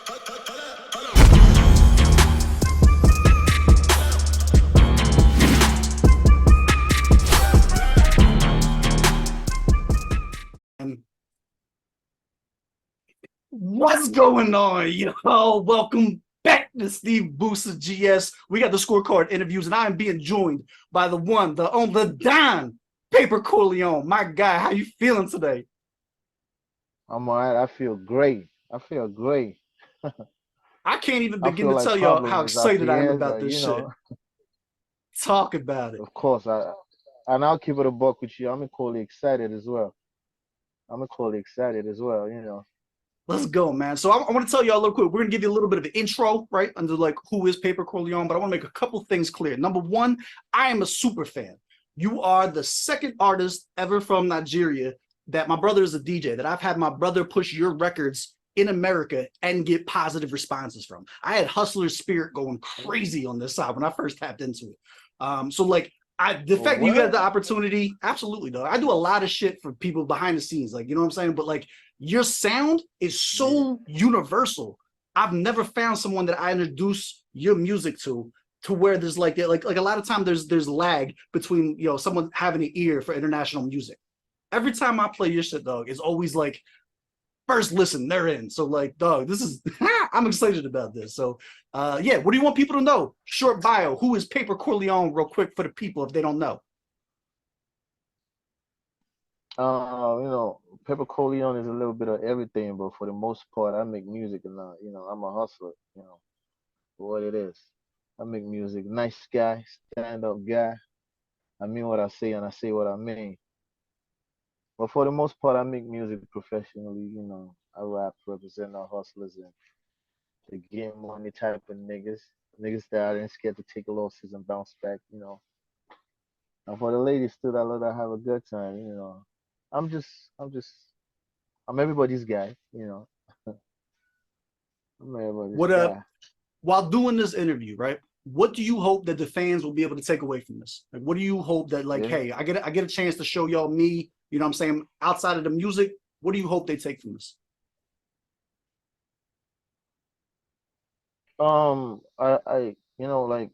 What's going on, yo? Welcome back to SteveBussaGS. We got the scorecard interviews, and I am being joined by the one, the only, the Don, Payper Corleone. My guy, how you feeling today? I'm all right. I feel great. I feel great. I can't even I begin feel to like tell y'all Pablo how in his after excited I am years, about this you shit. know, Talk about it. of course. And I'll keep it a buck with you. I'm equally excited as well. I'm equally excited as well, you know. Let's go, man. So I want to tell y'all a little quick. We're gonna give you a little bit of an intro, right, under like who is Payper Corleone. But I want to make a couple things clear. Number one, I am a super fan. You are the second artist ever from Nigeria that my brother is a DJ that I've had my brother push your records in America and get positive responses from. I had Hustler Spirit going crazy on this side when I first tapped into it. So like the Oh, fact that you had what? the opportunity, absolutely, though. I do a lot of shit for people behind the scenes, like you know what I'm saying. But like your sound is Yeah. so universal. I've never found someone that I introduce your music to where there's like a lot of time there's lag between someone having an ear for international music. Every time I play your shit, dog, it's always like first listen, they're in. So like, dog, this is I'm excited about this. So yeah, what do you want people to know? Short bio. Who is Payper Corleone, real quick for the people if they don't know? You know, Pepper Corleone is a little bit of everything, but for the most part, I make music and you know, I'm a hustler, you know, for what it is. I make music. Nice guy, stand-up guy. I mean what I say and I say what I mean. But for the most part, I make music professionally. You know, I rap, represent our hustlers and the get money type of niggas, niggas that ain't scared to take losses and bounce back. You know, and for the ladies too, that love to have a good time. You know, I'm just, I'm just, I'm everybody's guy. You know, I'm everybody's What guy. while doing this interview, right? What do you hope that the fans will be able to take away from this? Like, what do you hope that, like, Yeah. hey, I get a chance to show y'all me, you know what I'm saying, outside of the music? What do you hope they take from this? You know, like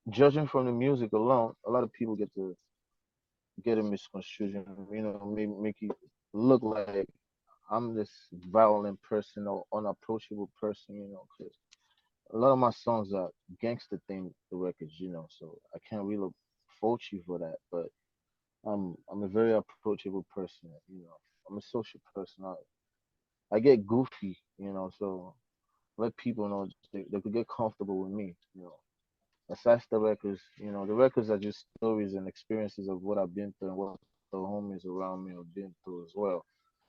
judging from the music alone, a lot of people get a misconstruction. You know, make you look like I'm this violent person or unapproachable person. You know, 'cause a lot of my songs are gangster themed the records, you know, so I can't really fault you for that. But I'm a very approachable person, you know. I'm a social person. I get goofy, you know, so let people know they could get comfortable with me, you know. Aside the records, you know, the records are just stories and experiences of what I've been through and what the homies around me have been through as well.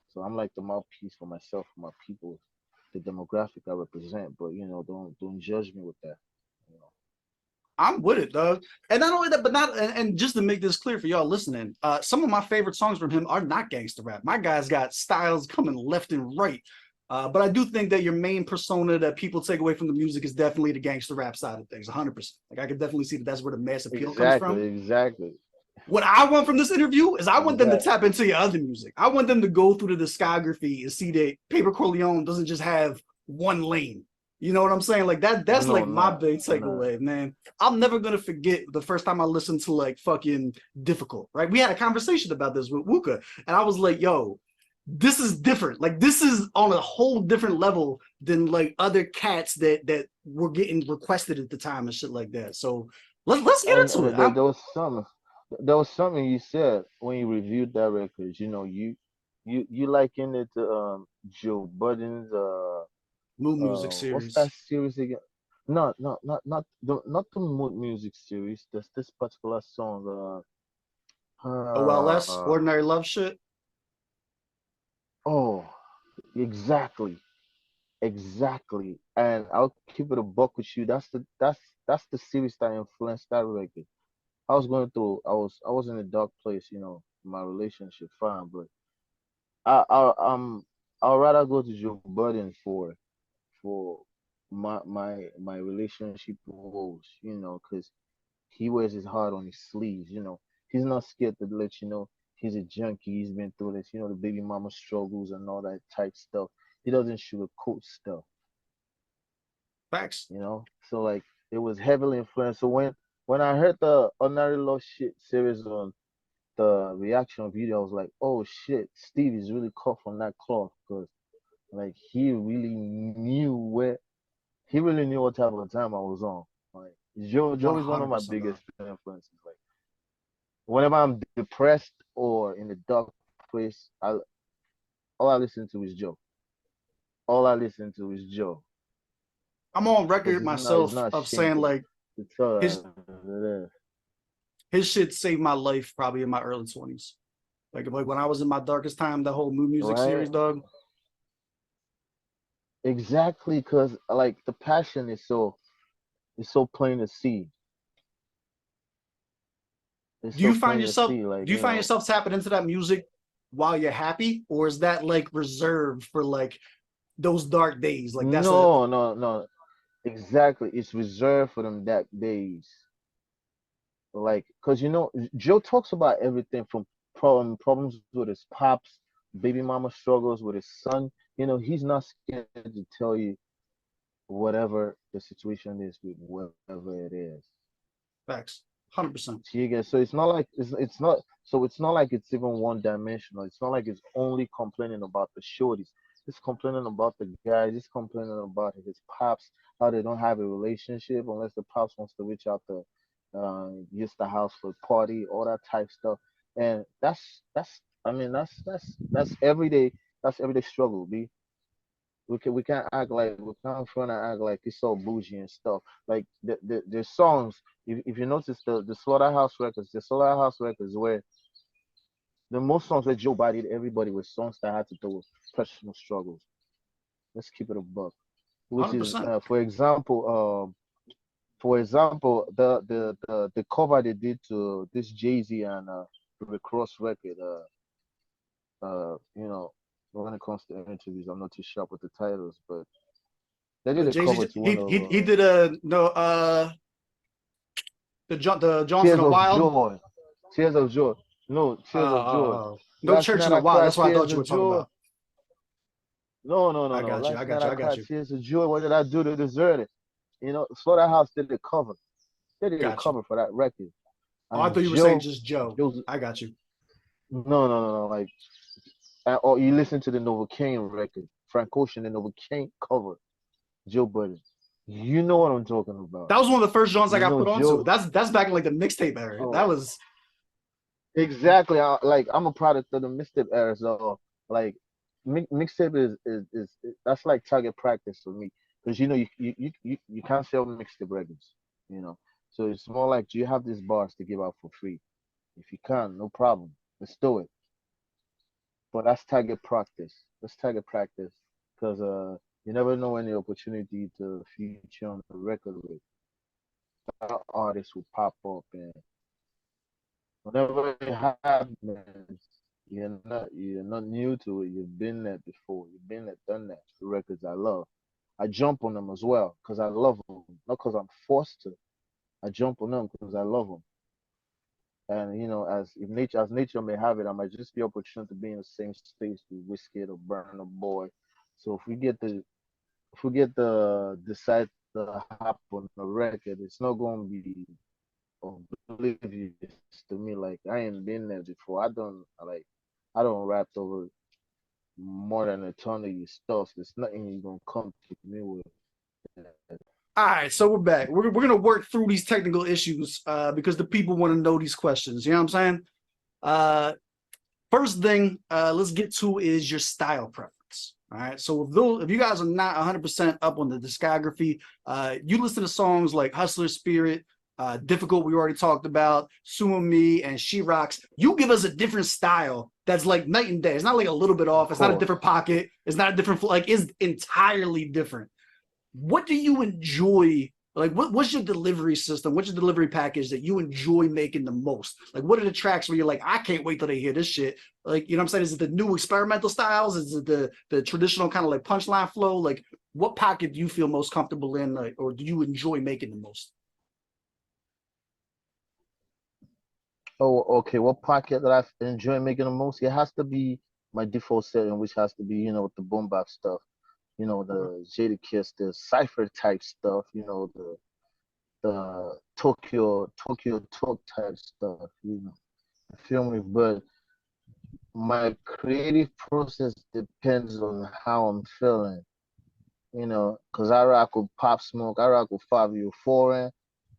So I'm like the mouthpiece for myself, for my people, the demographic I represent. But you know, don't judge me with that. You know. I'm with it, dog. And not only that, but not and just to make this clear for y'all listening, some of my favorite songs from him are not gangster rap. My guy's got styles coming left and right. But I do think that your main persona that people take away from the music is definitely the gangster rap side of things, 100%. Like I can definitely see that that's where the mass appeal comes Exactly, from. exactly, What I want from this interview is I want them to exactly. tap into your other music. I want them to go through the discography and see that Payper Corleone doesn't just have one lane. You know what I'm saying? Like that's No, like my not, big not. takeaway, man. I'm never gonna forget the first time I listened to like fucking difficult, right? We had a conversation about this with Wuka, and I was like, yo, this is different. Like this is on a whole different level than like other cats that were getting requested at the time and shit like that. So let's get And into it. there was something you said when you reviewed that record. You know, you likened it to Joe Budden's Mood Music what's that series. series again? Not the Mood Music series. There's this particular song. OLS, Uh, Ordinary Love shit. oh, exactly, exactly. And I'll keep it a buck with you. That's the series that influenced that record. I was in a dark place, you know, my relationship fine, but I I'll rather go to Joe Budden for my relationship woes, you know, because he wears his heart on his sleeves, you know. He's not scared to let you know he's a junkie, he's been through this, you know, the baby mama struggles and all that type stuff. He doesn't sugarcoat stuff. Facts. you know. So like it was heavily influenced. So when I heard the Ordinary Love shit series on the reaction video, I was like, oh shit, Steve is really cut from that cloth because like he really knew what type of time I was on. Like Joe is one of my 100%, biggest dog. influences. Like whenever I'm depressed or in a dark place, I all I listen to is Joe. All I listen to is Joe I'm on because record it's myself not of saying shameful. like It's all his right. his shit saved my life probably in my early 20s. Like when I was in my darkest time, the whole New Music Right? series, dog. Exactly, because like the passion is so plain to see. It's Do you so find plain to yourself see. Like do you find yourself tapping into that music while you're happy, or is that like reserved for like those dark days? Like that's a no. Exactly, it's reserved for them that days. Like, cause Joe talks about everything from problems with his pops, baby mama struggles with his son. He's not scared to tell you whatever the situation is with whatever it is. facts. 100%. You get so it's not like it's even one dimensional. It's not like it's only complaining about the shorties. It's complaining about the guys. It's complaining about his pops, how they don't have a relationship unless the pops wants to reach out to use the house for a party, all that type stuff. And that's I mean that's everyday struggle, B. We can't act like we can't front and act like it's so bougie and stuff. Like the songs, if you notice the Slaughterhouse records where the most songs where Joe bodied everybody were songs that had to do with personal struggles. Let's keep it a buck. Which is 100%. for example, the cover they did to this Jay-Z and Rick Ross record, when it comes to interviews, I'm not too sharp with the titles, but they did a cover Jay-Z to one of he did a no the Jones in Tears the of Wild. Joy. Tears of Joy. No, Tears of Joy. No Last Church in night the I Wild. cried That's what I tears thought you were of talking joy. about. No, no, no, I no. got you. I Last got night you. I I got cried you. tears of joy. What did I do to deserve it? Slaughterhouse did the cover. They did a Got you. cover for that record. Oh, I And thought you were saying just Joe. Joe's, I got you. no. Like, or you listen to the Novocaine record, Frank Ocean and Novocaine cover, Joe Budden. You know what I'm talking about. That was one of the first Jones I got put onto. Joe. That's back in like the mixtape era. Oh, That was exactly. I'm a product of the mixtape era, so like mixtape is that's like target practice for me because you can't sell mixtape records, you know. So it's more like, do you have these bars to give out for free? If you can, no problem. Let's do it. But that's target practice. That's target practice because you never know when the opportunity to feature on the record with that artist will pop up, and whenever it happens, you're not new to it. You've been there before. You've been there, done that. The records I love, I jump on them as well because I love them, not because I'm forced to. I jump on them because I love them. And as nature may have it, I might just be opportune to be in the same space with Whiskey or Burna Boy. So if we get the decide to hop on the record, it's not going to be oblivious to me. Like I ain't been there before. I don't rap over more than a ton of your stuff. There's nothing you gonna come to me with. all right. So we're back. We're gonna work through these technical issues because the people want to know these questions. You know what I'm saying? Uh, First thing, let's get to is your style preference. All right. So if you guys are not 100% up on the discography, you listen to songs like Hustler Spirit, Difficult, we already talked about, Sue and Me, and She Rocks. You give us a different style that's like night and day. It's not like a little bit Of off. It's not a course. different pocket. It's not a different, like, it's entirely different. What do you enjoy? Like, what's your delivery system? What's your delivery package that you enjoy making the most? Like, what are the tracks where you're like, I can't wait till they hear this shit? Like, you know what I'm saying? Is it the new experimental styles? Is it the traditional kind of like punchline flow? Like, what pocket do you feel most comfortable in, like, or do you enjoy making the most? Oh, okay. What pocket that I enjoy making the most? It has to be my default setting, which has to be, with the boom bap stuff. you know, the Jada Kiss, the cipher type stuff, you know, the Tokyo talk type stuff, you know. You feel me? But my creative process depends on how I'm feeling, you know, because I rock with Pop Smoke, I rock with Fabio Foreign,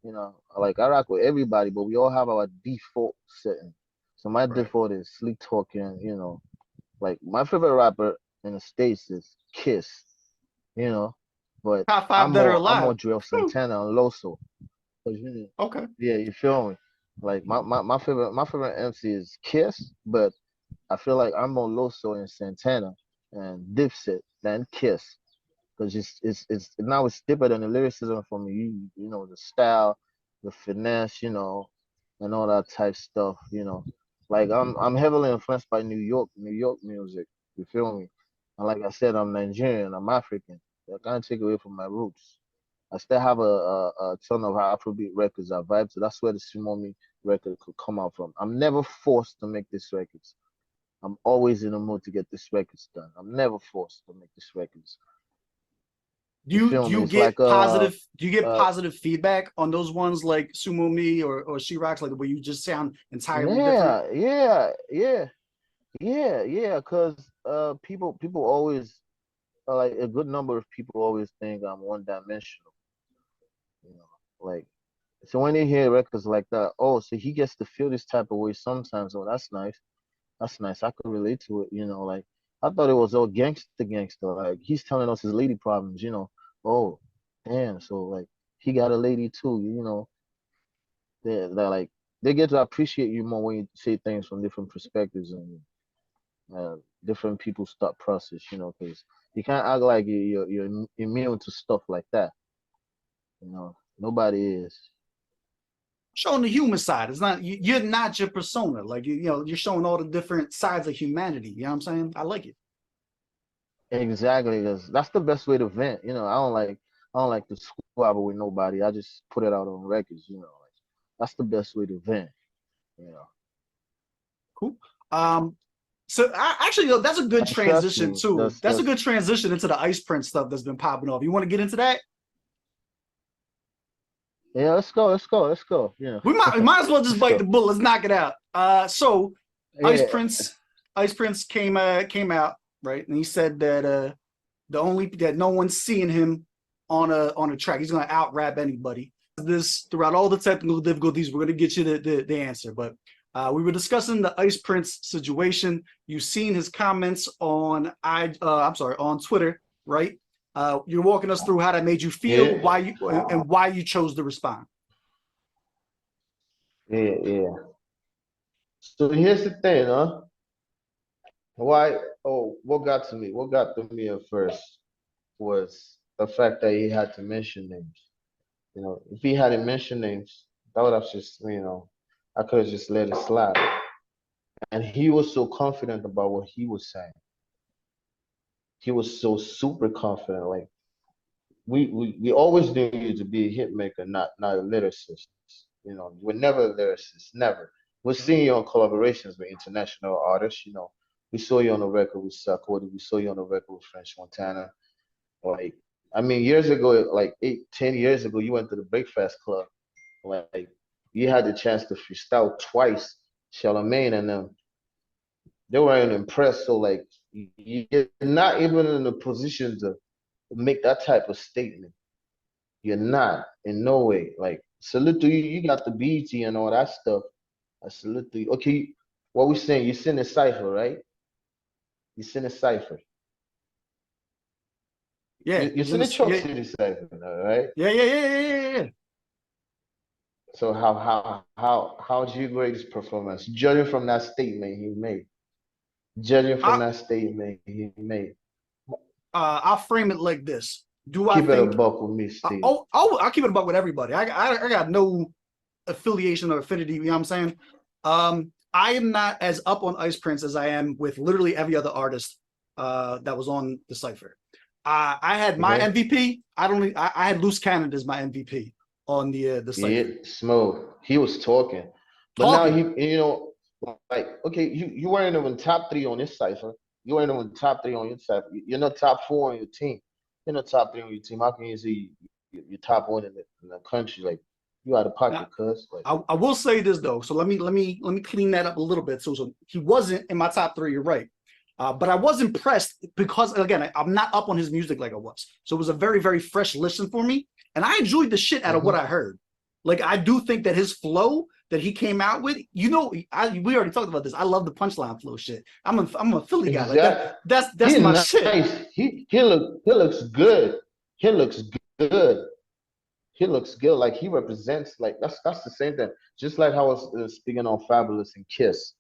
you know, like I rock with everybody, but we all have our default setting. So my Right. default is sleep talking, you know, like my favorite rapper in the States is Kiss, you know, but Top five that are I'm alive. more Drill Whew. Santana and Loso. 'Cause, you know, Okay. yeah, you feel me? Like my favorite MC is Kiss, but I feel like I'm more Loso and Santana and Dipset than Kiss. Because it's now it's deeper than the lyricism for me. You know, the style, the finesse, you know, and all that type stuff, you know. Like I'm heavily influenced by New York music. You feel me? And like I said, I'm Nigerian, I'm African. I can't take away from my roots. I still have a ton of Afrobeat records I vibe to. That's where the Sumomi record could come out from. I'm never forced to make these records. I'm always in the mood to get these records done. I'm never forced to make these records. Do You you feel do me? you It's get like positive do you get uh positive feedback on those ones like Sumo Me or She Rocks, like where you just sound entirely different? yeah. Cause people always like a good number of people always think I'm one dimensional. You know, like so when they hear records like that, oh, so he gets to feel this type of way sometimes. Oh, that's nice. That's nice. I could relate to it. You know, like I thought it was all gangster. Like he's telling us his lady problems. You know, oh, damn. So like he got a lady too. You know, they're like they get to appreciate you more when you say things from different perspectives and different people's thought process. You know, because you can't act like you're immune to stuff like that. You know, nobody is. Showing the human side. It's not you're not your persona. Like you know, you're showing all the different sides of humanity. You know what I'm saying? I like it. Exactly, because that's the best way to vent. You know, I don't like to squabble with nobody. I just put it out on records. You know, like that's the best way to vent. You know, Cool. So actually, yo, that's a good and trust transition me, too. That's a good transition into the Ice Prince stuff that's been popping off. You want to get into that? yeah. Let's go. You We might as well just let's bite the go. bullet. Let's knock it out. So Ice Yeah, Prince, Ice Prince came out, right, and he said that the only that no one's seeing him on a track. He's gonna out rap anybody. This throughout all the technical difficulties, we're gonna get you the answer. But we were discussing the Ice Prince situation. You've seen his comments on I'm sorry, on Twitter, right? You're walking us through how that made you feel, yeah, why you and why you chose to respond. yeah. So here's the thing, huh? Why? Oh, what got to me? What got to me at first was the fact that he had to mention names. You know, if he hadn't mentioned names, that would have just, you know, I could have just let it slide. And he was so confident about what he was saying. He was so super confident. Like we always knew you to be a hit maker, not a lyricist. You know, we're never a lyricist, never. We're seeing you on collaborations with international artists. You know, we saw you on the record with Sarkodie. We saw you on the record with French Montana. Like, I mean, years ago, like 8, 10 years ago, you went to the Breakfast Club. Like, you had the chance to freestyle twice, Charlemagne and them. They weren't impressed. So like you're not even in a position to make that type of statement. You're not in no way. Like salute to you. You got the BT and all that stuff. I salute to you. Okay, what we saying? You send a cipher, right? You send a cipher. Yeah, You he's in send a this. Chalk Yeah, City cipher, all right? yeah. So how do you grade his performance? Judging from that statement he made. Judging from I that statement he made. I'll frame it like this. Do I Keep it a think? buck with me, Steve. I'll keep it about with everybody. I got no affiliation or affinity. You know what I'm saying? I am not as up on Ice Prince as I am with literally every other artist that was on the cipher. I had my Okay. MVP. I had Loose Cannon as my MVP on the Yeah, cipher. Smo. He was talking. But now Talking. he, you know, like, okay, you weren't even top three on this cipher. You ain't even top three on your top. You're not top four on your team. You're not top three on your team. How can you say you're top one in the country? Like you out of Now, pocket, cuz. Like I will say this though. So let me clean that up a little bit. So he wasn't in my top three. You're right. But I was impressed because again, I'm not up on his music like I was. So it was a very, very fresh listen for me. And I enjoyed the shit out of what I heard. Like I do think that his flow that he came out with, we already talked about this. I love the punchline flow shit. I'm a Philly guy. Like exactly. that's He's my shit. nice. He looks good. He looks good. He looks good. Like he represents. Like that's the same thing. Just like how I was speaking on Fabulous and Kiss.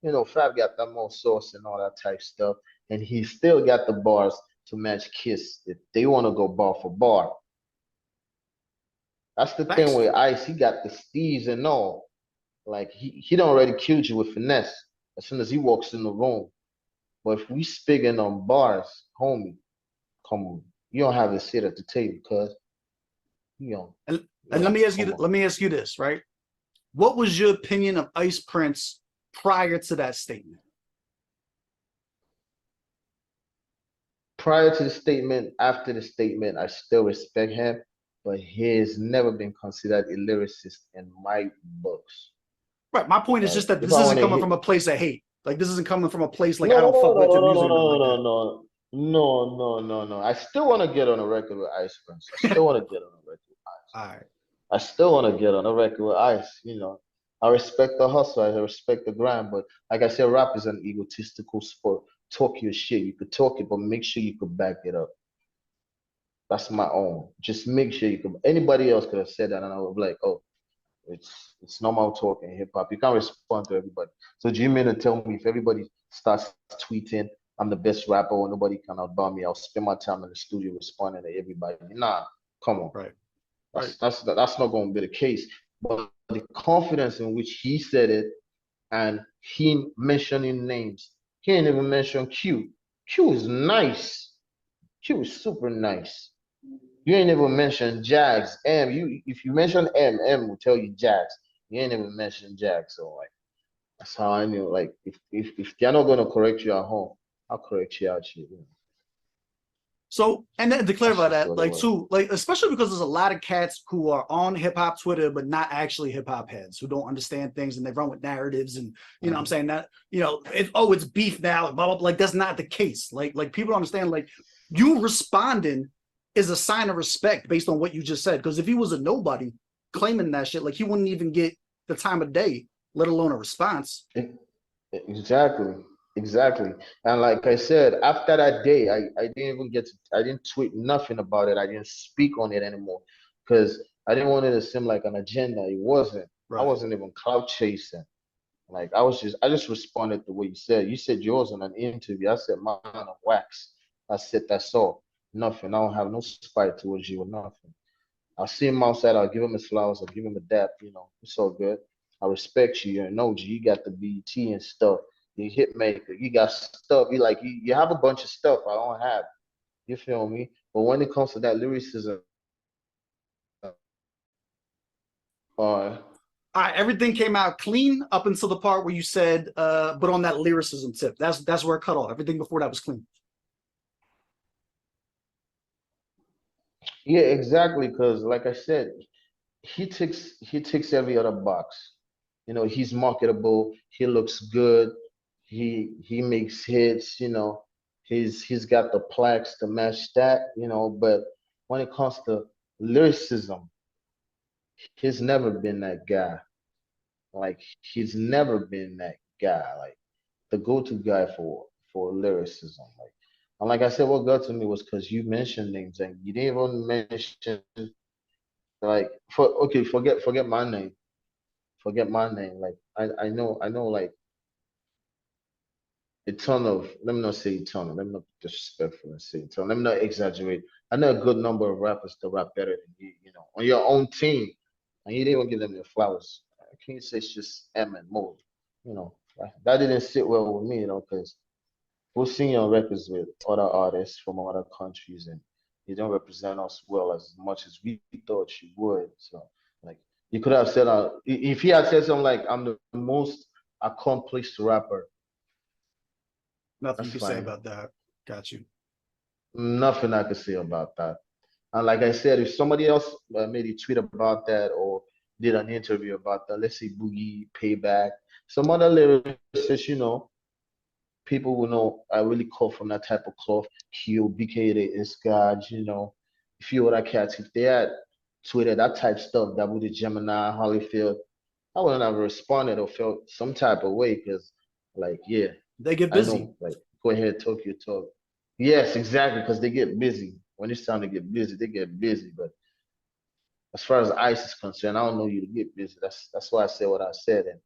You know, Fab got that more sauce and all that type stuff, and he still got the bars to match Kiss if they want to go bar for bar. That's the thing Facts. with Ice. He got the steez and all. Like he don't already kill you with finesse as soon as he walks in the room. But if we speaking on bars, homie, come on, you don't have a seat at the table, cuz you don't. And, You and let don't. me ask you, Come on. let me ask you this, right? What was your opinion of Ice Prince prior to that statement? Prior to the statement, after the statement, I still respect him, but he has never been considered a lyricist in my books. Right. My point is Right? just that If this I isn't want to coming hit, from a place of hate. Like this isn't coming from a place like I no, don't no, fuck with your no, no, music no, or nothing no, like no, that. no, no, no, no, no. I still want to get on a record with Ice Prince. I still want to get on a record with Ice. All right. I still want to get on a record with Ice. I respect the hustle. I respect the grind. But like I said, rap is an egotistical sport. Talk your shit. You could talk it, but make sure you could back it up. That's my own. Just make sure you could. Anybody else could have said that, and I would be like, oh, it's normal talk in hip hop. You can't respond to everybody. So do you mean to tell me if everybody starts tweeting I'm the best rapper or nobody can outbar me, I'll spend my time in the studio responding to everybody? Nah, come on. Right. Right. That's not going to be the case. But the confidence in which he said it and he mentioning names, he ain't even mentioned Q. Q is nice. Q is super nice. You ain't even mentioned Jags. If you mention M will tell you Jags. You ain't even mentioned Jags. So like that's how I knew. Like if they're not gonna correct you at home, I'll correct you out here. So, and then to That's clarify just that, what it like was. too, like especially because there's a lot of cats who are on hip hop Twitter, but not actually hip hop heads who don't understand things and they run with narratives and what I'm saying that it's beef now, blah, blah, blah. Like that's not the case. Like people understand like you responding is a sign of respect based on what you just said. Because if he was a nobody claiming that shit, like he wouldn't even get the time of day, let alone a response. Exactly. Exactly. And like I said, after that day, I didn't even I didn't tweet nothing about it. I didn't speak on it anymore because I didn't want it to seem like an agenda. It wasn't. I Right. wasn't even clout chasing. Like I just responded the way you said. You said yours in an interview. I said mine on wax. I said that's all. Nothing. I don't have no spite towards you or nothing. I'll see him outside. I'll give him his flowers. I'll give him a dap. It's all good. I respect you. You're an OG. You got the BT and stuff. You hit maker. You got stuff. You have a bunch of stuff I don't have. You feel me? But when it comes to that lyricism, uh, All right, everything came out clean up until the part where you said, but on that lyricism tip, that's where it cut off. Everything before that was clean. yeah, exactly. Because like I said, he ticks every other box. He's marketable. He looks good. He makes hits. He's got the plaques to match that. But when it comes to lyricism, he's never been that guy. Like he's never been that guy. Like the go-to guy for lyricism. And like I said, what got to me was because you mentioned names and you didn't even mention like forget my name. Forget my name. Like I know like a ton of, let me not say a ton, let me not be disrespectful and say a ton, let me not exaggerate. I know a good number of rappers that rap better than you, on your own team, and you didn't even give them their flowers. Can you say it's just M and Mo? That didn't sit well with me, because we're singing on records with other artists from other countries, and you don't represent us well as much as we thought you would. So, like, you could have said, if he had said something like, "I'm the most accomplished rapper Nothing you That's can say fine. about that. Got you. Nothing I could say about that. And like I said, if somebody else made a tweet about that or did an interview about that, let's say Boogie, Payback, some other lyricists, people will know I really come from that type of cloth. Q, BK, Iskaj, a few other cats. If they had tweeted that type stuff, that would Gemini, Holyfield, I wouldn't have responded or felt some type of way because, like, yeah, They get I busy. know, like, go ahead, talk your talk. Yes, exactly, because they get busy. When it's time to get busy, they get busy. But as far as ICE is concerned, I don't know you to get busy. That's why I said what I said. And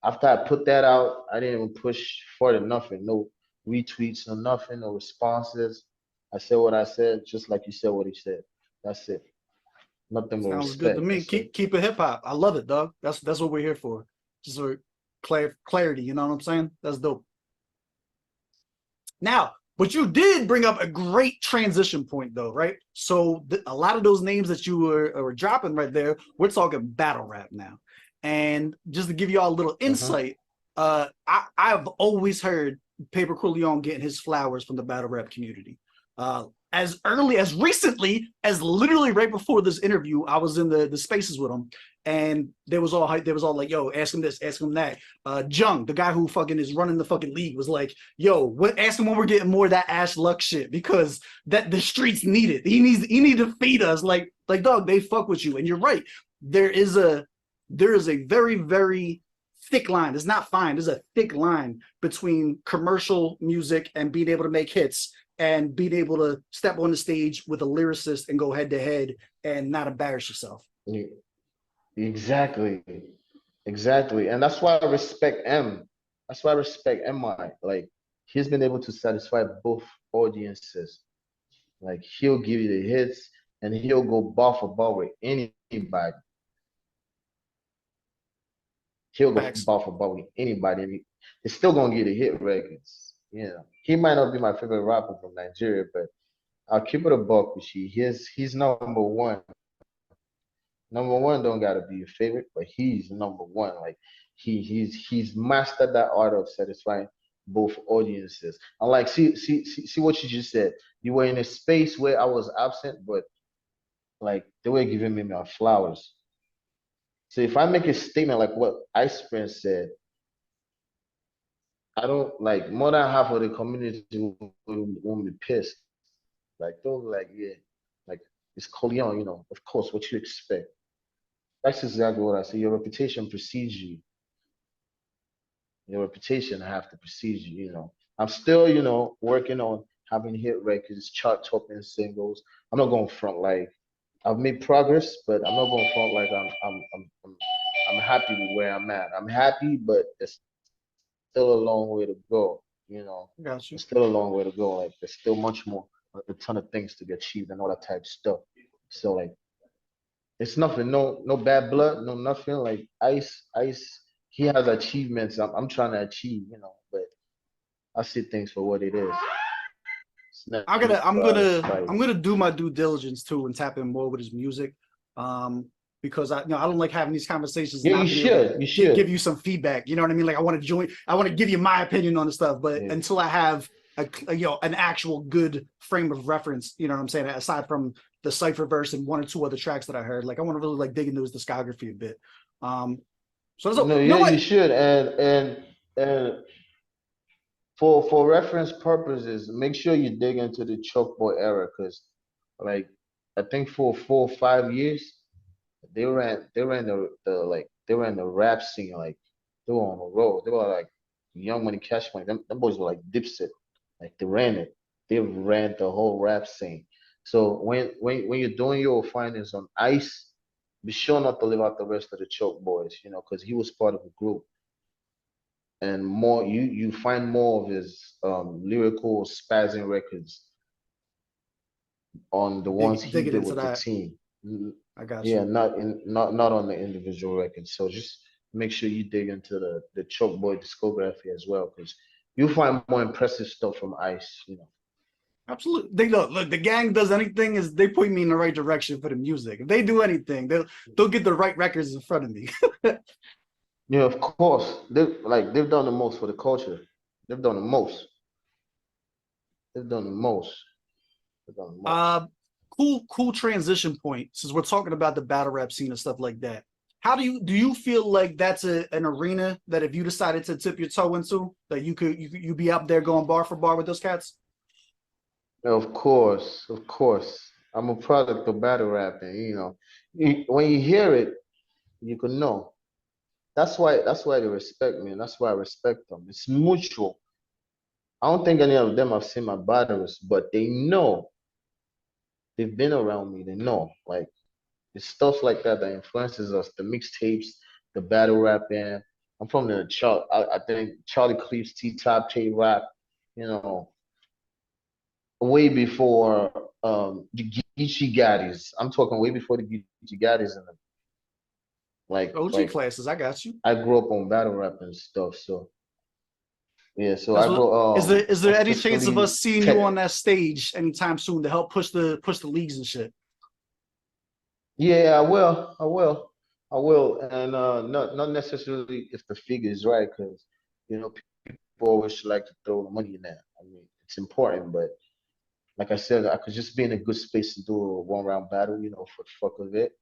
after I put that out, I didn't even push further nothing. No retweets, no nothing, no responses. I said what I said, just like you said what he said. That's it. Nothing but Sounds good to respect. me. That's it. Keep it hip hop. I love it, dog. That's what we're here for. Just for clarity. You know what I'm saying? That's dope. Now, but you did bring up a great transition point, though, right? So a lot of those names that you were dropping right there, we're talking battle rap now. And just to give you all a little Mhm. insight, I've always heard Payper Corleone getting his flowers from the battle rap community. As early as recently as literally right before this interview, I was in the spaces with him, and they was all like, "Yo, ask him this, ask him that." Jung, the guy who fucking is running the fucking league, was like, "Yo, ask him when we're getting more of that Ash Luck shit because that the streets need it. He need to feed us. Like dog, they fuck with you." And you're right. There is a very very thick line. It's not fine. There's a thick line between commercial music and being able to make hits and being able to step on the stage with a lyricist and go head to head and not embarrass yourself. Yeah, exactly. Exactly. And that's why I respect M. That's why I respect MI. Like he's been able to satisfy both audiences. Like he'll give you the hits and he'll go bar for bar with anybody. He'll go Facts. bar for bar with anybody, and he's still gonna get a hit records. He might not be my favorite rapper from Nigeria, but I'll keep it a buck with you. He's number one. Number one don't gotta be your favorite, but he's number one. Like he's mastered that art of satisfying both audiences. And like see what you just said. You were in a space where I was absent, but like they were giving me my flowers. So if I make a statement like what Ice Prince said, I don't like more than half of the community will be pissed. Like they'll be like, yeah, like it's Corleone, of course, what you expect. That's exactly what I say. Your reputation precedes you. Your reputation have to precede you, I'm still, working on having hit records, chart topping singles. I'm not going front like I've made progress, but I'm not going front like I'm happy with where I'm at. I'm happy, but there's still a long way to go. I got you. There's still a long way to go. Like there's still much more, a ton of things to be achieved and all that type of stuff. So like it's nothing, no bad blood, no nothing. Like Ice, he has achievements I'm trying to achieve, but I see things for what it is. It's I'm never gonna I'm out of gonna spite. I'm gonna do my due diligence too and tap in more with his music. Um, because I don't like having these conversations and Yeah, you not being able to should. You should. give you some feedback. You know what I mean? Like I want to give you my opinion on the stuff, but Yeah. until I have an actual good frame of reference, you know what I'm saying? Aside from the cipher verse and one or two other tracks that I heard, like I want to really like dig into his discography a bit. So No, you know yeah, you what? should. And for reference purposes, make sure you dig into the chalkboard era because like I think for 4 or 5 years they ran the rap scene like they were on the road. They were like Young Money, Cash Money. Them boys were like Dipset. Like they ran it. They ran the whole rap scene. So when you're doing your findings on Ice, be sure not to leave out the rest of the Choke Boys, because he was part of a group. And more you find more of his lyrical spazzing records on the ones he Digging did into with the that. team. I got Yeah, you. not on the individual records. So just make sure you dig into the Choke Boy discography as well, because you'll find more impressive stuff from Ice. Absolutely. They look, the gang does anything is they point me in the right direction for the music. If they do anything, they'll get the right records in front of me. Yeah, of course. They've done the most for the culture. They've done the most. They've done the most. They've done the most. Cool transition point, since we're talking about the battle rap scene and stuff like that. How do you feel like that's an arena that if you decided to tip your toe into, that you be up there going bar for bar with those cats? Of course, of course. I'm a product of battle rapping. When you hear it, you can know. That's why they respect me, and that's why I respect them. It's mutual. I don't think any of them have seen my battles, but they know. They've been around me. They know. Like it's stuff like that that influences us. The mixtapes, the battle rapping. I'm from the I think Charlie Cleef's T-Top Tape rap. You know, way before the Geechee Gaddies. I'm talking way before the Geechee Gaddies and OG like classes, I got you. I grew up on battle rap and stuff. So yeah, so That's I what. grew Is there any chance of us officially seeing you on that stage anytime soon to help push the leagues and shit? Yeah, I will, and not necessarily if the figure is right, because people always like to throw the money in there. I mean, it's important, but like I said, I could just be in a good space to do a one-round battle, for the fuck of it,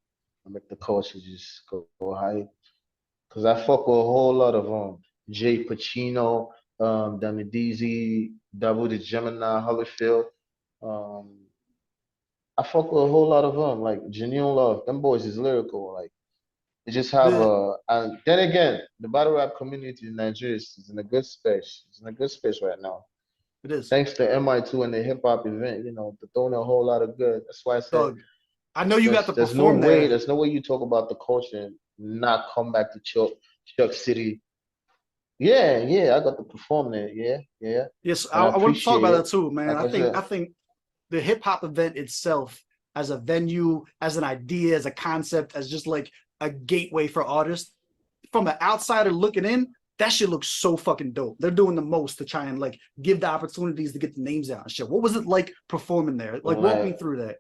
and make the culture just go high. Because I fuck with a whole lot of Jay Pacino, Damideezy, Davu the Gemini, Holyfield. Um, I fuck with a whole lot of them, like Genuine Love. Them boys is lyrical. Like they just have The and then again, the battle rap community in Nigeria is in a good space. It's in a good space right now. it is. Thanks to MI2 and the hip hop event, they're doing a whole lot of good. That's why I said Doug, I know you got to there's no perform way, there. there's no way you talk about the culture and not come back to Chuck City. Yeah, yeah, I got to perform there. Yeah, yeah. Yes, And I I want to talk appreciate about it. that too, man. Like I I said, think the hip hop event itself, as a venue, as an idea, as a concept, as just like a gateway for artists, from an outsider looking in, that shit looks so fucking dope. They're doing the most to try and like give the opportunities to get the names out and shit. What was it like performing there? Like, walk me like through that.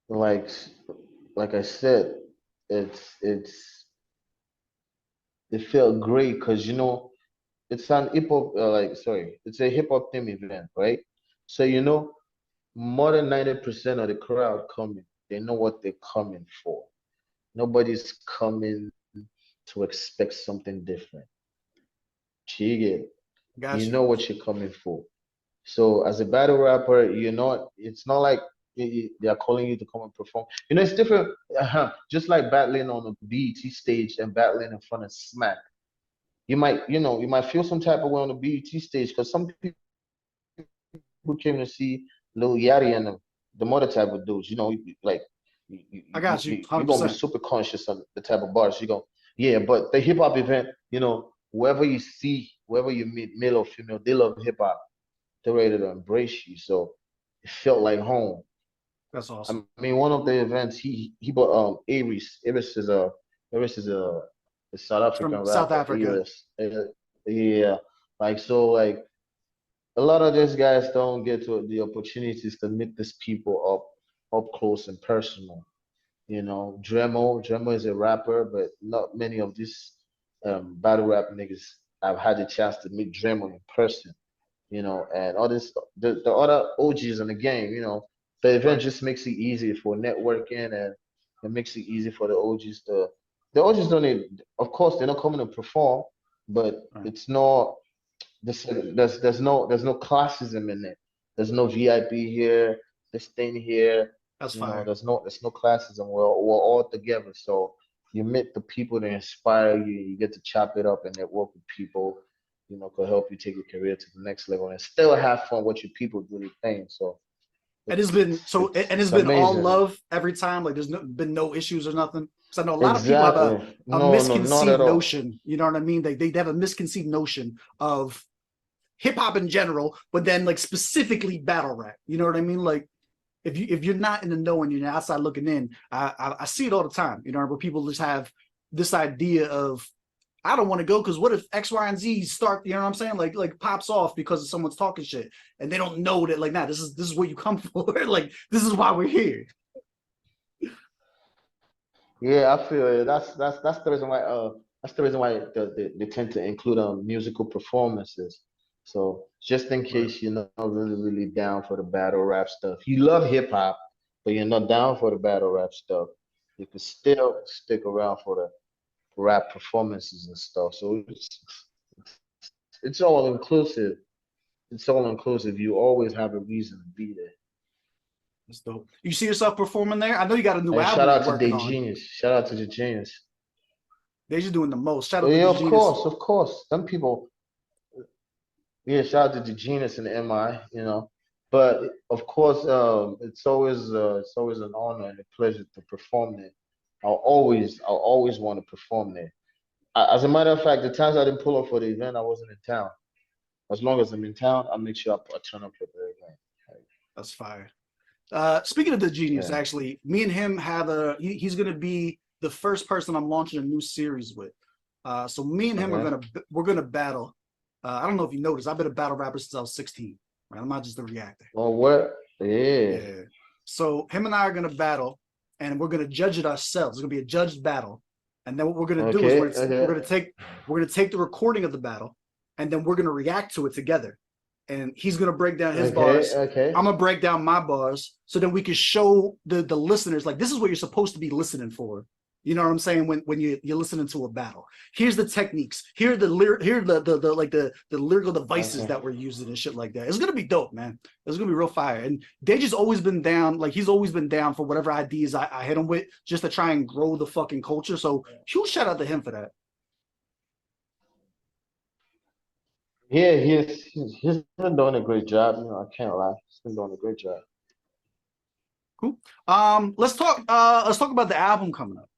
like like I said, it's it felt great because it's an hip hop it's a hip hop theme event, right? So more than 90% of the crowd coming, they know what they're coming for. Nobody's coming to expect something different. You get it. You Got you. know what you're coming for. So as a battle rapper, it's not like they are calling you to come and perform. It's different. Just like battling on a BET stage and battling in front of Smack. You might feel some type of way on the BET stage because some people came to see Lil Yachty and the other type of dudes. Like I got you. you're gonna be 100%. super conscious of the type of bars you go. Yeah, but the hip hop event, whoever you see, whoever you meet, male or female, they love hip hop. They're ready to embrace you. So it felt like home. That's I awesome. mean, one of the events he bought Aries. Aries is a South African From South rapper. Africa. Yeah, like so like a lot of these guys don't get to the opportunities to meet these people up close and personal. Dremo is a rapper, but not many of these battle rap niggas have had the chance to meet Dremo in person. And all this the other OGs in the game, the event Right. just makes it easy for networking and it makes it easy for the OGs don't need, of course they're not coming to perform, but Right. it's not there's no classism in it. There's no VIP here, this thing here, That's fire. there's no classism. We're all together. So you meet the people that inspire you, you get to chop it up and network with people, could help you take your career to the next level and still have fun with your people do their thing. So And it's been it's it's been all amazing. love every time. Like been no issues or nothing. Because I know a lot of people have Exactly. a No, no, not misconceived at all. notion. You know what I mean? They have a misconceived notion of hip hop in general, but then like specifically battle rap. You know what I mean? Like if you're not in the know and you're outside looking in, I see it all the time. Where people just have this idea of I don't want to go because what if X, Y, and Z start, you know what I'm saying? Like pops off because someone's talking shit and they don't know that like nah, this is what you come for. Like this is why we're here. Yeah, I feel it. That's the reason why they tend to include musical performances. So just in Right. case you're not really down for the battle rap stuff, you love hip hop, but you're not down for the battle rap stuff, you can still stick around for the rap performances and stuff. So it's all inclusive. It's all inclusive. You always have a reason to be there. That's dope. You see yourself performing there? I know you got a new And shout album you're out to working the on. Genius. Shout out to the Genius. They're just doing the most. Shout Oh, out to yeah, the of Genius. course, of course. Some people, yeah, shout out to the Genius and MI, you know. But of course, it's always an honor and a pleasure to perform there. I'll always want to perform there. As a matter of fact, the times I didn't pull up for the event, I wasn't in town. As long as I'm in town, I make sure I turn up for the event. Like, That's fire. Speaking of the Genius, yeah. actually, me and him have he's gonna be the first person I'm launching a new series with. So me and him Okay. we're gonna battle. I don't know if you noticed, I've been a battle rapper since I was 16. Right, I'm not just a reactor. Well, what? Yeah. Yeah. So him and I are gonna battle, and we're gonna judge it ourselves. It's gonna be a judged battle, and then what we're gonna do is Okay. Okay. we're gonna take the recording of the battle, and then we're gonna react to it together. And he's gonna break down his Okay. bars. Okay. I'm gonna break down my bars, so then we can show the listeners like this is what you're supposed to be listening for. You know what I'm saying? When you're listening to a battle, here's the techniques. Here are the lyrical devices Okay. that we're using and shit like that. It's gonna be dope, man. It's gonna be real fire. And Deja's always been down. Like he's always been down for whatever ideas I hit him with, just to try and grow the fucking culture. So huge shout out to him for that. Yeah, he's been doing a great job. You know, I can't lie. He's been doing a great job. Cool. Let's talk about the album coming up.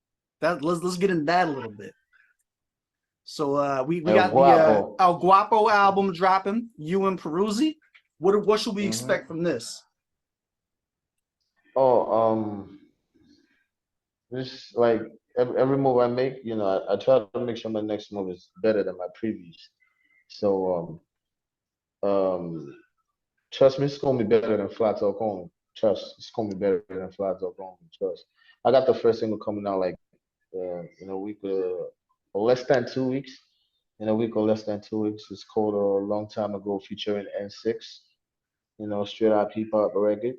Let's get into that a little bit. So we El got the Guapo. El Guapo album dropping. You and Peruzzi. What should we Hmm. expect from this? Oh, this like every move I make, you know, I try to make sure my next move is better than my previous. So trust me, it's gonna be better than Flat Talk Only. Trust, it's gonna be better than Flat Talk Only. Trust. I got the first single coming out like in a week or less than 2 weeks. In a week or less than 2 weeks. It's called a long time ago featuring N6. You know, straight out hip hop reggae.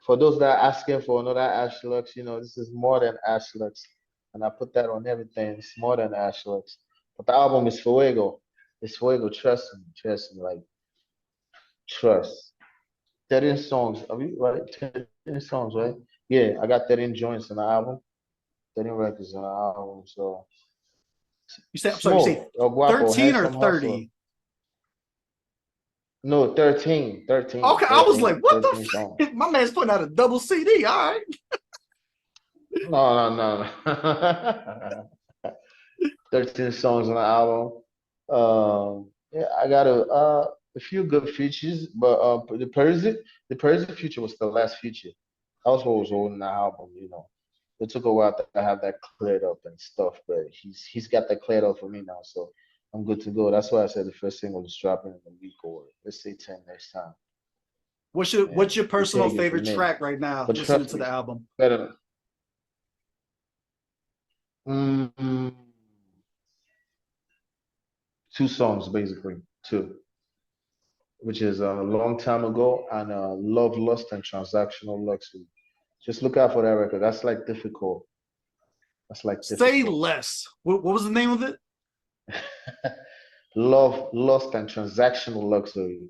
For those that are asking for another Ashlux, you know, this is more than Ashlux. And I put that on everything. It's more than Ashlux. But the album is Fuego. It's Fuego. Trust me, like trust. 13 songs. Are we right? 13 songs, right? Yeah, I got 13 joints in the album, 13 records in the album. So You say I'm sorry. You say smoke, El Guapo, 13 or handsome hustler. 30? No, 13, 13, Okay, I was like, 13, what 13 the? songs. My man's putting out a double CD. All right. No, no, no. 13 songs on the album. Yeah, I got a few good features, but the Persian feature was the last feature. That was what was holding the album, you know. It took a while to have that cleared up and stuff, but he's got that cleared up for me now, so I'm good to go. That's why I said the first single is dropping in a week or let's say 10 next time. What's And your you personal take it from favorite there. track right now? But Listening trust to the me, album. better. Mm, two songs basically, two, which is a long time ago and Love, Lust, and Transactional Luxury. Just look out for that record. That's like difficult. That's like Say difficult. less. What was the name of it? Love, Lust, and Transactional Luxury.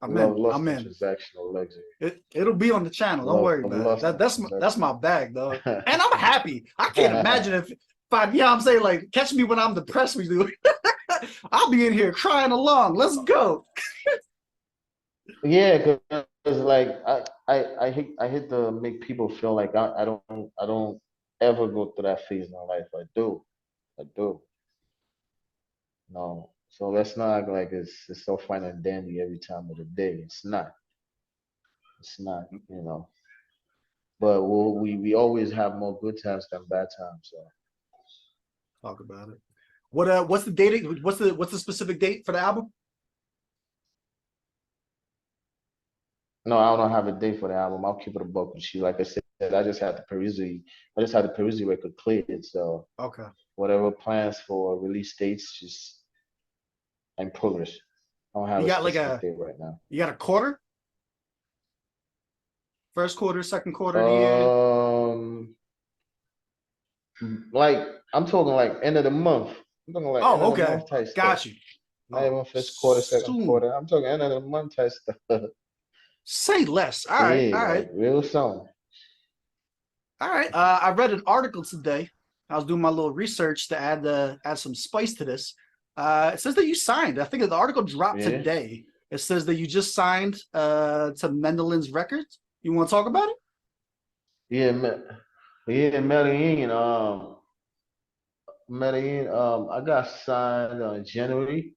I'm Love, in. Lust, I'm and in. Transactional Luxury. It'll be on the channel. Don't Love, worry about it. Lust, and That's my Transactional. bag, dog. And I'm happy. I can't imagine if I, yeah, I'm saying like catch me when I'm depressed. We do. I'll be in here crying along. Let's go. Yeah, because like I hate to make people feel like I don't ever go through that phase in my life. I do. No, so let's not act like it's so fine and dandy every time of the day. It's not. It's not. You know. But we always have more good times than bad times. So Talk about it. What's the date? What's the specific date for the album? no, I don't have a date for the album. I'll keep it a buck with you. Like I said, I just had the Peruzzi record cleared. So Okay. whatever plans for release dates, just in progress. I don't have You a got like specific a date right now. you got a quarter, first quarter, second quarter of the year. Um, like I'm talking like end of the month. I'm talking like end Oh, of the okay, month type stuff. got you. Not Oh, even first quarter, second soon. quarter. I'm talking end of the month type stuff. Say less. All right, all Yeah, right, like real soon. all right. I read an article today. I was doing my little research to add some spice to this. It says that you signed. I think the article dropped Yeah, today. It says that you just signed to Mendelin's Records. You want to talk about it? yeah, yeah, Medellin. Medellin. I got signed on January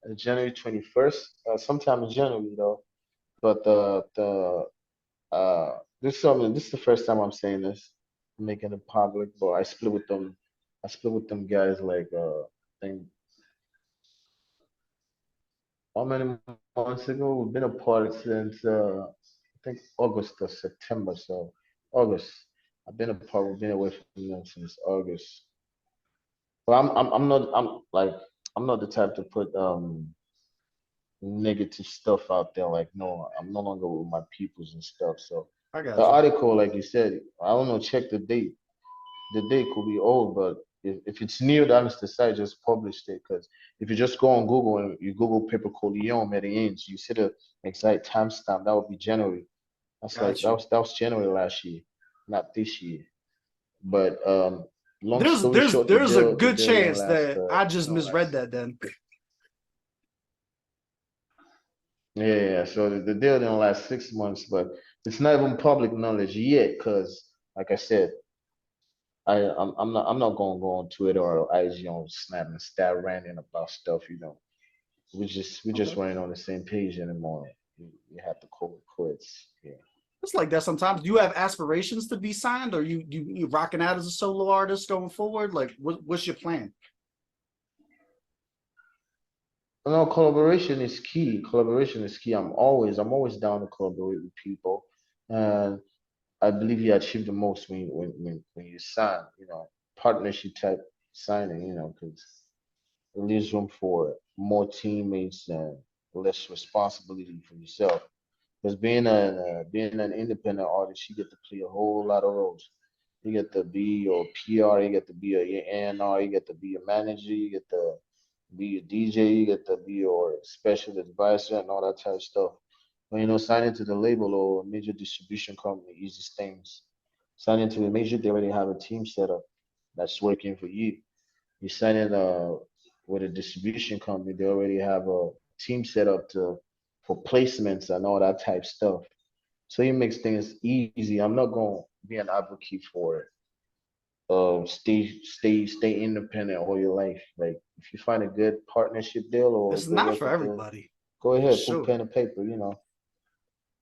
21st. Sometime in January though. But this is something. This is the first time I'm saying this, making it public. But I split with them. I split with them guys like I think how many months ago? We've been apart since I think August or September. So August. I've been apart. We've been away from them since August. But I'm not the type to put negative stuff out there. Like no, I'm no longer with my peoples and stuff. So I the got you. article, like you said, I don't know. Check the date. The date could be old, but if it's new, that's the site just published it. Because if you just go on Google and you Google Payper Corleone Medellin, you see the exact timestamp. That would be January. That's like Got you. that was January last year, not this year. But long There's story there's short, there's a the good deal didn't chance last. that I You just know, misread last. that then. Yeah, yeah. So the deal didn't last 6 months, but it's not even public knowledge yet. Because, like I said, I'm not gonna go on Twitter or IG on Snap and start ranting about stuff. You know, we Okay. just weren't on the same page anymore. We have to call it quits. Yeah. It's like that sometimes. Do you have aspirations to be signed, or you rocking out as a solo artist going forward? Like, what's your plan? No, collaboration is key. Collaboration is key. I'm always down to collaborate with people, and I believe you achieve the most when you sign. You know, partnership type signing. You know, because it leaves room for more teammates and less responsibility for yourself. Because being an independent artist, you get to play a whole lot of roles. You get to be your PR, you get to be your A&R, you get to be a manager, you get to be a DJ, you get to be your special advisor and all that type of stuff. But you know, signing to the label or a major distribution company, easiest things. Signing to a major, they already have a team set up that's working for you. You sign in with a distribution company, they already have a team set up to for placements and all that type stuff. So it makes things easy. I'm not gonna be an advocate for stay independent all your life. Like if you find a good partnership deal or a It's good not for record deal, everybody, go for ahead, put sure. pen and paper, you know.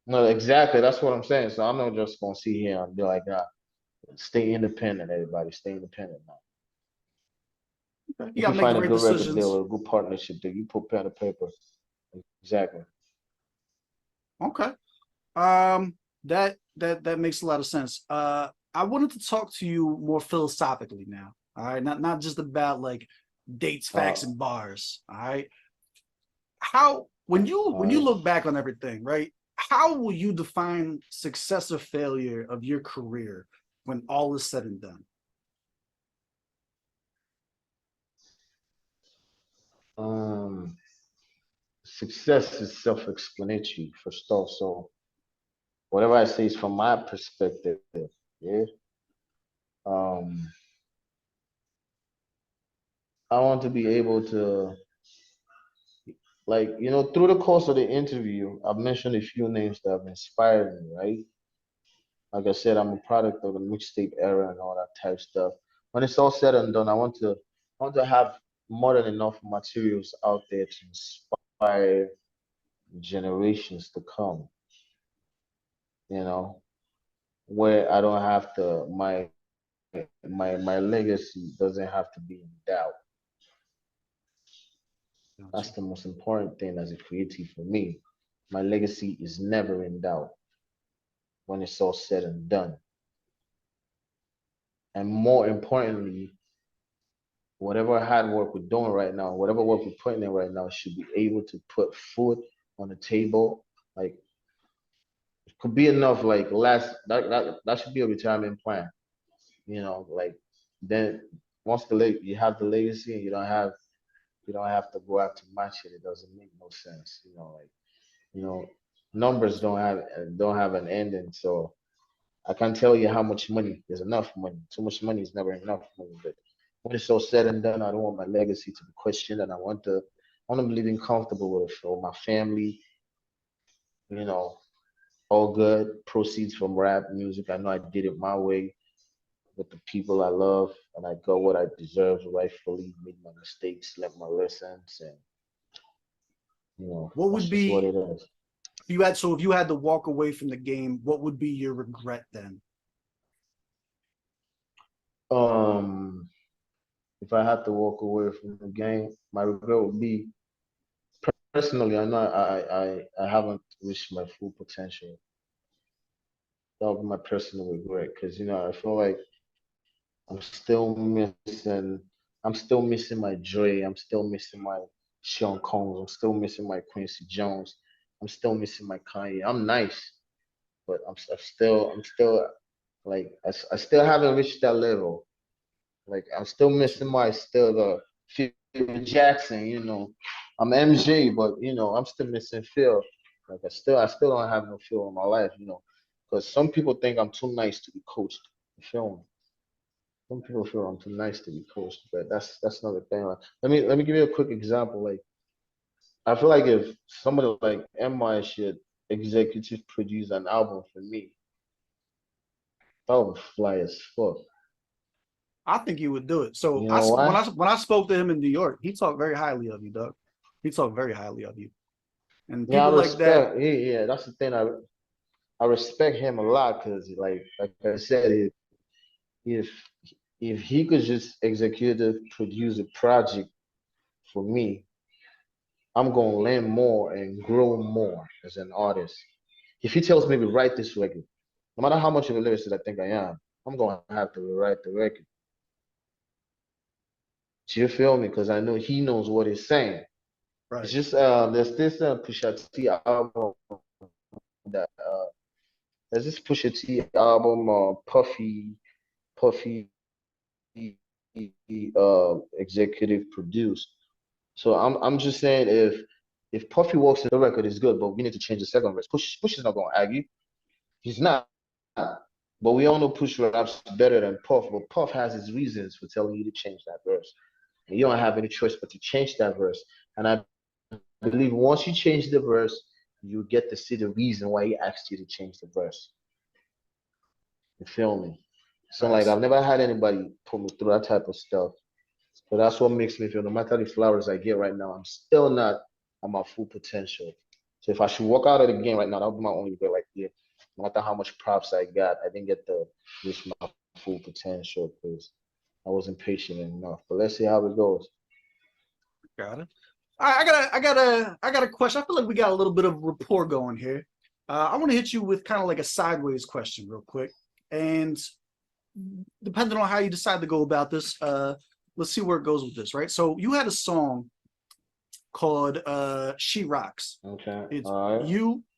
No, exactly. That's what I'm saying. So I'm not just gonna sit here and be like, stay independent, everybody. Stay independent now. You If gotta you make the find a right good record deal decisions. or a good partnership deal, you put pen and paper. Exactly. Okay. That makes a lot of sense. I wanted to talk to you more philosophically now. All right, not just about like dates, Uh, facts, and bars. All right. How when you all look back on everything, right? How will you define success or failure of your career when all is said and done? right. Success is self-explanatory for stuff. So whatever I say is from my perspective. Yeah. Um, I want to be able to, like, you know, through the course of the interview, I've mentioned a few names that have inspired me, right? Like I said, I'm a product of the mixtape era and all that type stuff. When it's all said and done, I want to have more than enough materials out there to inspire generations to come, you know, where I don't have to my legacy doesn't have to be in doubt. Gotcha. That's the most important thing as a creative for me. My legacy is never in doubt when it's all said and done. And more importantly, whatever hard work we're doing right now, whatever work we're putting in right now, should be able to put food on the table. Like it could be enough. Like that should be a retirement plan. Like then once you have the legacy and you don't have to go out to match it. It doesn't make no sense. Like you know, numbers don't have an ending. So I can't tell you how much money is enough money. Too much money is never enough money. But when it's all said and done, I don't want my legacy to be questioned, and I want to be living comfortable with it for my family. You know, all good proceeds from rap music. I know I did it my way with the people I love, and I got what I deserve rightfully. Made my mistakes, learned my lessons, and What that's would just what be it is. if you had to walk away from the game, what would be your regret then? Um, if I had to walk away from the game, my regret would be personally. I know I haven't reached my full potential. That would be my personal regret because I feel like I'm still missing. I'm still missing my Dre. I'm still missing my Sean Combs. I'm still missing my Quincy Jones. I'm still missing my Kanye. I'm nice, but I'm still like I still haven't reached that level. Like I'm still missing my still the Phil Jackson. I'm MJ, but I'm still missing Phil. Like I still don't have no Phil in my life. Because some people think I'm too nice to be coached. You feel me? Some people feel I'm too nice to be coached, but that's another thing. Like, let me give you a quick example. Like I feel like if somebody like MI should executive produce an album for me, that would fly as fuck. I think you would do it. So You know when why? I spoke to him in New York, he talked very highly of you, Doug. He talked very highly of you. And Yeah, I people like that, respect. Yeah, that's the thing. I respect him a lot because, like I said, if if he could just executive produce a project for me, I'm gonna learn more and grow more as an artist. If he tells me to write this record, no matter how much of a lyricist I think I am, I'm gonna have to rewrite the record. Do you feel me? Because I know he knows what he's saying. It's right? just there's this Pusha T album that there's this Pusha T album Puffy executive produced. So I'm just saying if Puffy walks in the record is good, but we need to change the second verse. Push is not gonna argue. He's not. But we all know Push raps better than Puff, but Puff has his reasons for telling you to change that verse. And you don't have any choice but to change that verse. And I believe once you change the verse, you get to see the reason why he asked you to change the verse. You feel me? So like Facts. I've never had anybody put me through that type of stuff. So that's what makes me feel no matter the flowers I get right now, I'm still not at my full potential. So if I should walk out of the game right now, that would be my only regret. Like, yeah, no matter how much props I got, I didn't get to reach my full potential because I wasn't patient enough. But let's see how it goes. Got it. I got a question. I feel like we got a little bit of rapport going here. I want to hit you with kind of like a sideways question real quick. And depending on how you decide to go about this, let's see where it goes with this, right? So you had a song called She Rocks. Okay. It's All right.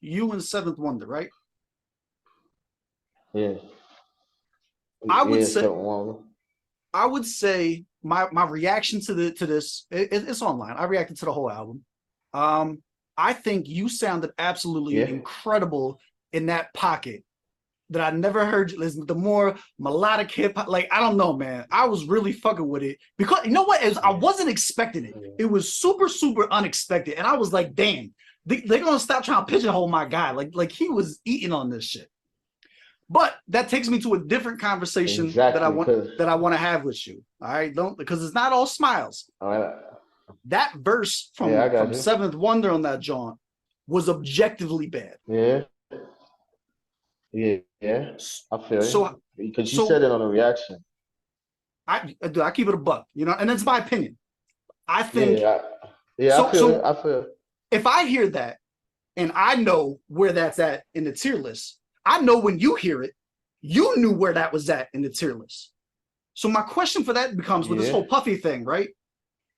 you and Seventh Wonder, right? Yeah. I would Yeah, say so one. my reaction to this it's online. I reacted to the whole album. I think you sounded absolutely Yeah. incredible in that pocket that I never heard you listen. The more melodic hip hop, like I don't know, man. I was really fucking with it because you know what? I Yeah. wasn't expecting it. Yeah. It was super unexpected, and I was like, damn, they're gonna stop trying to pigeonhole my guy. Like he was eating on this shit. But that takes me to a different conversation Exactly. Because that I want to have with you. All right, don't because it's not all smiles. all right. That verse Yeah, I got from you. Seventh Wonder on that joint was objectively bad. Yeah. Yeah. Yeah. I feel you. So Because you said so it on a reaction. I keep it a buck, you know, and that's my opinion. I think Yeah. Yeah, I so. feel it. So I feel it. if I hear that and I know where that's at in the tier list, I know when you hear it, you knew where that was at in the tier list. So my question for that becomes with this Yeah, whole Puffy thing, right?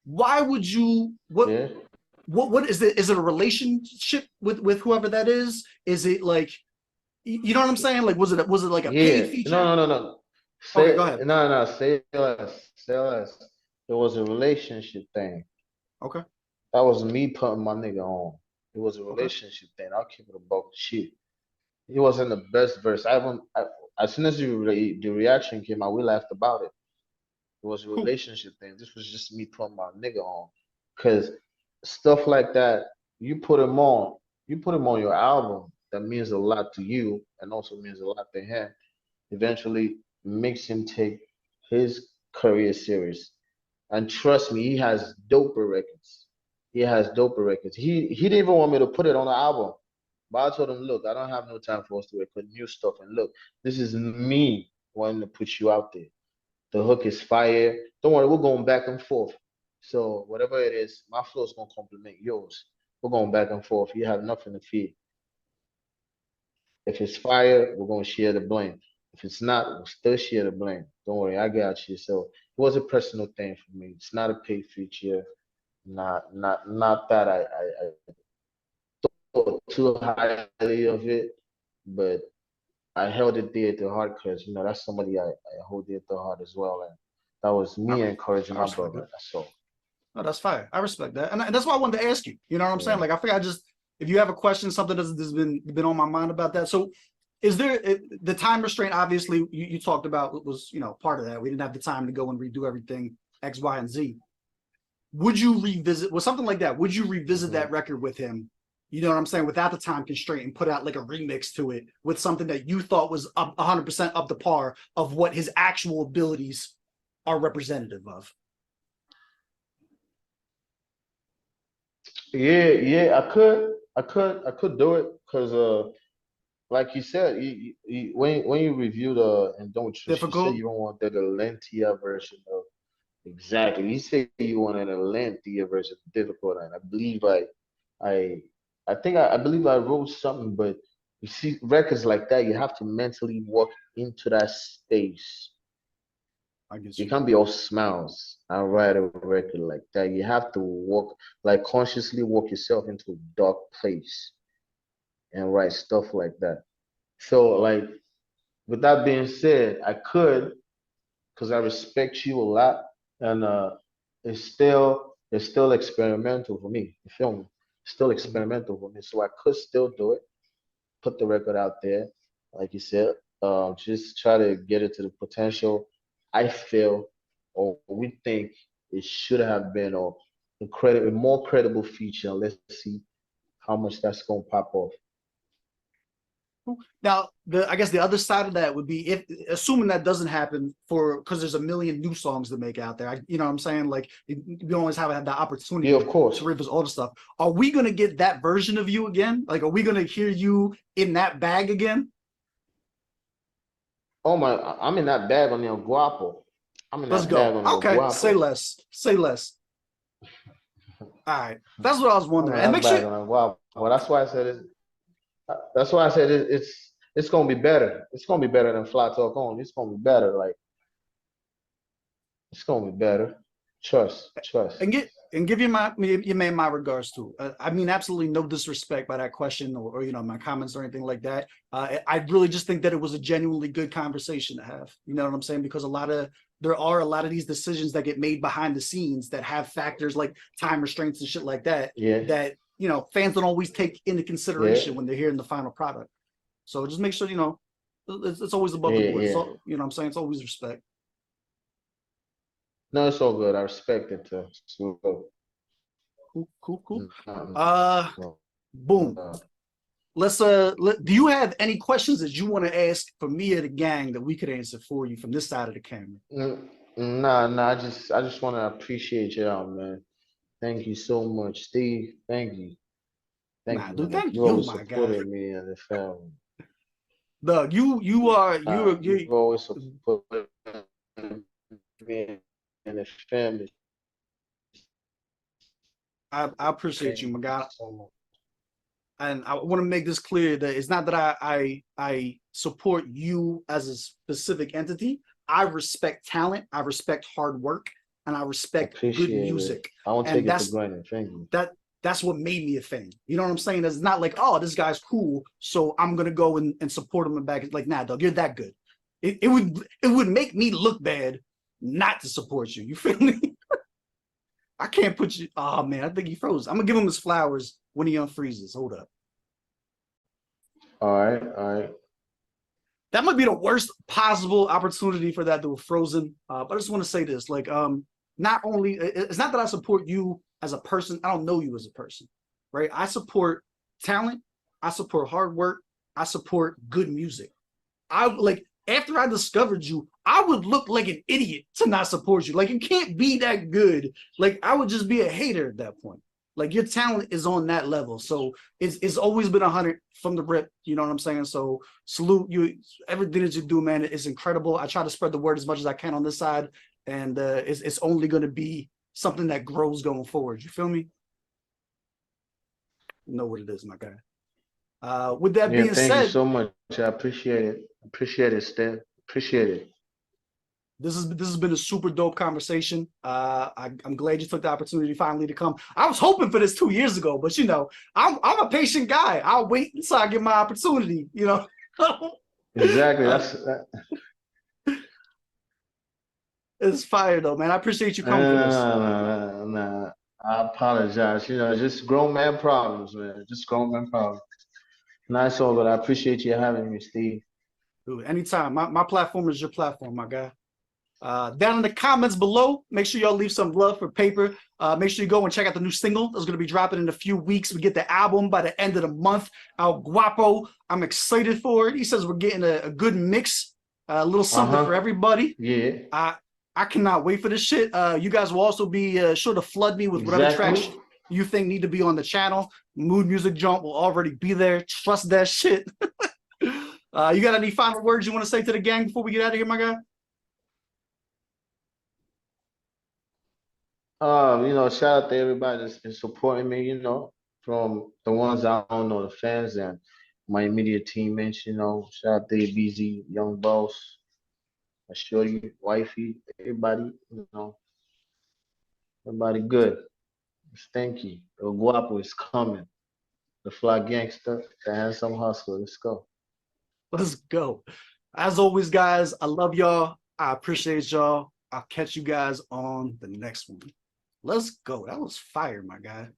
Why would you yeah. what is it? Is it a relationship with whoever that is? Is it like you know what I'm saying? Like was it like a paid Yeah. feature? No. Okay, go Say ahead. no. Say less. Say less. It was a relationship thing. Okay, That was me putting my nigga on. It was a okay, relationship thing. I'll keep it about shit. He wasn't the best verse. As soon as the reaction came out, we laughed about it. It was a cool. relationship thing. This was just me putting my nigga on. Cause stuff like that, you put him on, you put him on your album, that means a lot to you and also means a lot to him. Eventually makes him take his career serious. And trust me, he has doper records. He has doper records. He didn't even want me to put it on the album. But I told him, look, I don't have no time for us to record new stuff. And look, this is me wanting to put you out there. The hook is fire. Don't worry, we're going back and forth. So whatever it is, my flow is gonna complement yours. We're going back and forth. You have nothing to fear. If it's fire, we're gonna share the blame. If it's not, we'll still share the blame. Don't worry, I got you. So it was a personal thing for me. It's not a paid feature. Not that I thought too highly of it, but I held it dear to heart because that's somebody I hold dear to heart as well. And that was I, me encouraging I my respect brother. that. That's all. No, that's fire. I respect that, and that's why I wanted to ask you. You know what I'm saying? Yeah. Like I figured I just if you have a question, something that's been on my mind about that. So is there the time restraint? Obviously, you talked about was part of that. We didn't have the time to go and redo everything X, Y, and Z. Would you revisit with something like that? Would you revisit Hmm. that record with him? You know what I'm saying? Without the time constraint and put out like a remix to it with something that you thought was 100% up to par of what his actual abilities are representative of. Yeah. I could do it because like you said, when you review the and don't you say Difficult? you don't want that a lengthier version of exactly. You say you wanted a lengthier version of difficult, and I believe I I believe I wrote something, but you see records like that, you have to mentally walk into that space. I guess You you. can't be all smiles and write a record like that. You have to walk like consciously walk yourself into a dark place and write stuff like that. So like with that being said, I could because I respect you a lot, and it's still experimental for me. You feel me? It's still Mhm. experimental for me, so I could still do it. Put the record out there, like you said. Just try to get it to the potential I feel or we think it should have been, or a more credible feature. Let's see how much that's gonna pop off. Now, I guess the other side of that would be if assuming that doesn't happen for because there's a million new songs to make out there. You know what I'm saying? Like you always have the Yeah, of opportunity to course. revisit all the stuff. Are we gonna get that version of you again? Like, are we gonna hear you in that bag again? Oh my, I'm in that bag on El Guapo. I'm in Let's that bag go. on El Okay, say Guapo. less. Say less. All right, that's what I was I'm in wondering. And that make sure. bag on El Guapo. That's why I said that's why I said it's gonna be better. It's gonna be better than Fly Talk On. It's gonna be better. Like it's gonna be better. Trust. And give your man my regards too. I mean, absolutely no disrespect by that question or my comments or anything like that. I really just think that it was a genuinely good conversation to have. You know what I'm saying? Because there are a lot of these decisions that get made behind the scenes that have factors like time restraints and shit like that Yeah, that fans don't always take into yeah, consideration when they're hearing the final product. So just make sure it's always above the yeah, board. yeah. So you know what I'm saying it's always respect. No, it's all good. I respect it too. So, Cool, cool, cool. no, no, Uh, no, boom. no. Do you have any questions that you want to ask for me or the gang that we could answer for you from this side of the camera? Nah. I just want to appreciate y'all, man. Thank you so much, Steve. Thank Nah, you, dude, man. Like thank you you, always my guy. supported me and the family. Doug, you are You've you always supported me and the family. I appreciate you, Thank my you guy. so much. And I want to make this clear that it's not that I support you as a specific entity. I respect talent, I respect hard work, and I respect good Appreciate music. it. I won't And take it for that's granted. Thank you. that's what made me a fan. You know what I'm saying? It's not like, oh, this guy's cool, so I'm gonna go and support him and back. It's like, nah, dog, you're that good. It would make me look bad not to support you. You feel me? I can't put you. Oh man, I think he froze. I'm gonna give him his flowers when he unfreezes. Hold up. All right, all right. That might be the worst possible opportunity for that to have frozen. But I just want to say this: like, not only it's not that I support you as a person. I don't know you as a person, right? I support talent. I support hard work. I support good music. I like after I discovered you, I would look like an idiot to not support you. Like you can't be that good. Like I would just be a hater at that point. Like your talent is on that level. So it's always been 100 from the rip. You know what I'm saying? So salute you. Everything that you do, man, is incredible. I try to spread the word as much as I can on this side, and it's only going to be something that grows going forward. You feel me? You know what it is, my guy. With that Yeah, being thank you said, so much. I appreciate it. Appreciate it, Steph. Appreciate it. this has been a super dope conversation. I'm glad you took the opportunity finally to come. I was hoping for this 2 years ago, but you know, I'm a patient guy. I'll wait until I get my opportunity. You know. Exactly. uh, That's it's fire though, man. I appreciate you coming for this. nah. I apologize. You know, just grown man problems, man. Just grown man problems. Nice all, but I appreciate you having me, Steve. Dude, anytime. My platform is your platform, my guy. Down in the comments below, make sure y'all leave some love for Payper. Make sure you go and check out the new single that's going to be dropping in a few weeks. We get the album by the end of the month. El Guapo, I'm excited for it. He says we're getting a good mix, a little something for everybody. Yeah. I cannot wait for this shit. You guys will also be sure to flood me with whatever tracks you think need to be on the channel. Mood Music Jump will already be there. Trust that shit. You got any final words you want to say to the gang before we get out of here, my guy? You know, shout out to everybody that's been supporting me, you know, from the ones I don't know, the fans and my immediate teammates, you know. Shout out to BZ, Young Boss, I show you, Wifey, everybody, you know, everybody good. Stinky, El Guapo is coming. The Fly Gangster, the Handsome Hustler. Let's go. Let's go. As always, guys, I love y'all. I appreciate y'all. I'll catch you guys on the next one. Let's go. That was fire, my guy.